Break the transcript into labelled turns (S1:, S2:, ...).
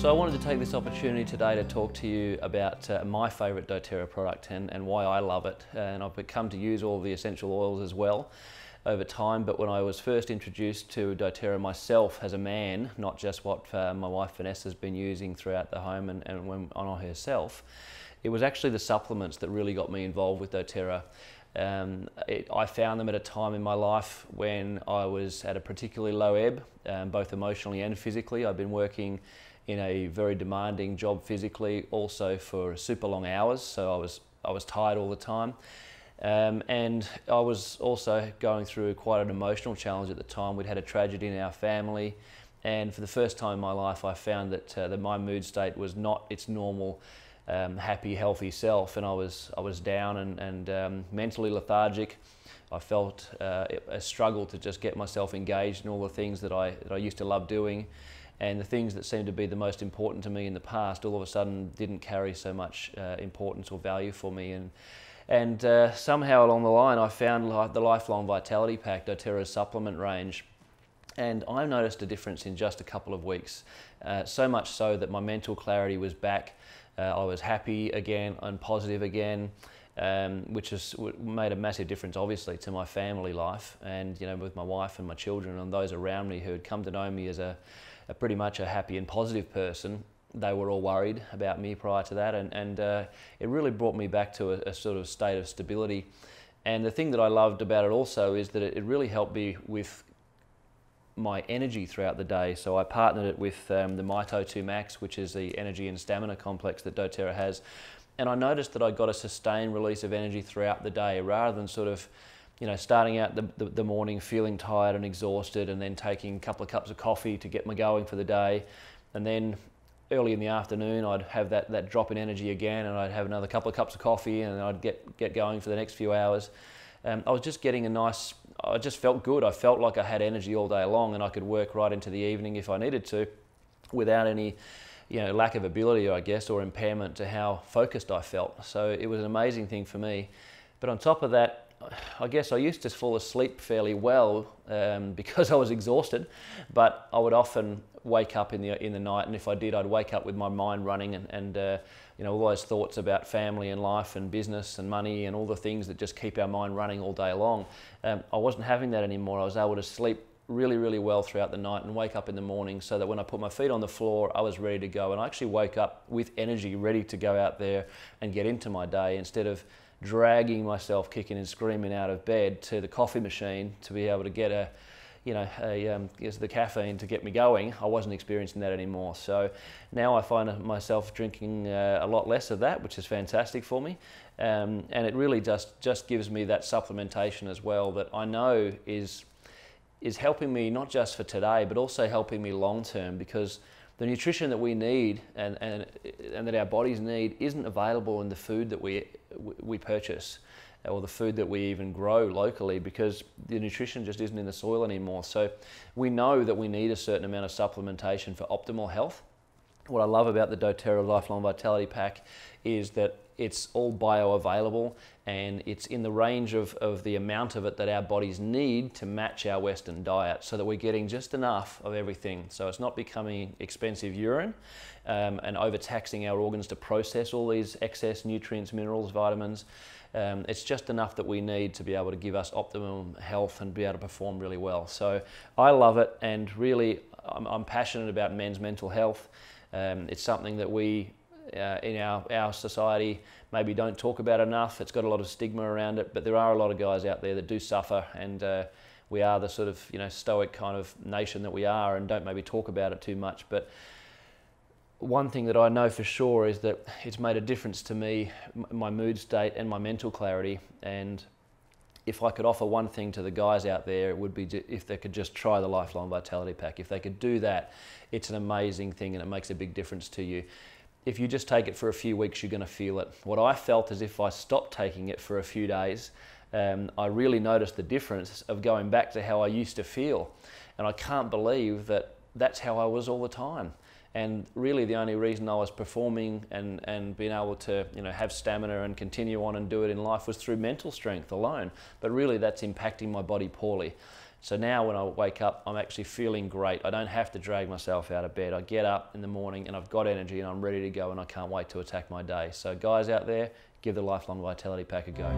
S1: So I wanted to take this opportunity today to talk to you about my favourite doTERRA product and why I love it. And I've come to use all the essential oils as well over time, but when I was first introduced to doTERRA myself as a man, not just what my wife Vanessa's been using throughout the home and when on herself, it was actually the supplements that really got me involved with doTERRA. I found them at a time in my life when I was at a particularly low ebb, both emotionally and physically. I've been working in a very demanding job physically, also for super long hours, so I was tired all the time. And I was also going through quite an emotional challenge at the time. We'd had a tragedy in our family, and for the first time in my life I found that my mood state was not its normal happy, healthy self, and I was down and mentally lethargic. I felt a struggle to just get myself engaged in all the things that I used to love doing, and the things that seemed to be the most important to me in the past all of a sudden didn't carry so much importance or value for me. And somehow along the line I found the Lifelong Vitality Pack, doTERRA's supplement range, and I noticed a difference in just a couple of weeks. So much so that my mental clarity was back. I was happy again and positive again, which has made a massive difference obviously to my family life, and with my wife and my children and those around me who had come to know me as a pretty much a happy and positive person. They were all worried about me prior to that, and it really brought me back to a sort of state of stability. And the thing that I loved about it also is that it really helped me with my energy throughout the day. So I partnered it with the Mito2 Max, which is the energy and stamina complex that doTERRA has, and I noticed that I got a sustained release of energy throughout the day, rather than sort of starting out the morning feeling tired and exhausted, and then taking a couple of cups of coffee to get me going for the day, and then early in the afternoon I'd have that drop in energy again, and I'd have another couple of cups of coffee, and I'd get going for the next few hours. I was just getting I just felt good. I felt like I had energy all day long, and I could work right into the evening if I needed to, without any lack of ability, I guess, or impairment to how focused I felt. So it was an amazing thing for me. But on top of that, I guess I used to fall asleep fairly well because I was exhausted, but I would often wake up in the night, and if I did, I'd wake up with my mind running and all those thoughts about family and life and business and money and all the things that just keep our mind running all day long. I wasn't having that anymore. I was able to sleep really, really well throughout the night and wake up in the morning, so that when I put my feet on the floor, I was ready to go, and I actually woke up with energy, ready to go out there and get into my day, instead of dragging myself kicking and screaming out of bed to the coffee machine to be able to get the caffeine to get me going. I wasn't experiencing that anymore. So now I find myself drinking a lot less of that, which is fantastic for me. And it really just gives me that supplementation as well that I know is helping me not just for today, but also helping me long term, because the nutrition that we need and that our bodies need isn't available in the food that we purchase, or the food that we even grow locally, because the nutrition just isn't in the soil anymore. So we know that we need a certain amount of supplementation for optimal health. What I love about the doTERRA Lifelong Vitality Pack is that it's all bioavailable, and it's in the range of the amount of it that our bodies need to match our Western diet, so that we're getting just enough of everything. So it's not becoming expensive urine and overtaxing our organs to process all these excess nutrients, minerals, vitamins. It's just enough that we need to be able to give us optimum health and be able to perform really well. So I love it, and really I'm passionate about men's mental health. It's something that we in our society maybe don't talk about enough. It's got a lot of stigma around it, but there are a lot of guys out there that do suffer, and we are the sort of stoic kind of nation that we are, and don't maybe talk about it too much. But one thing that I know for sure is that it's made a difference to me, my mood state and my mental clarity. And if I could offer one thing to the guys out there, it would be if they could just try the Lifelong Vitality Pack. If they could do that, it's an amazing thing, and it makes a big difference to you. If you just take it for a few weeks, you're going to feel it. What I felt is if I stopped taking it for a few days, I really noticed the difference of going back to how I used to feel. And I can't believe that that's how I was all the time. And really the only reason I was performing and being able to, you know, have stamina and continue on and do it in life was through mental strength alone. But really that's impacting my body poorly. So now when I wake up, I'm actually feeling great. I don't have to drag myself out of bed. I get up in the morning and I've got energy and I'm ready to go and I can't wait to attack my day. So guys out there, give the Lifelong Vitality Pack a go.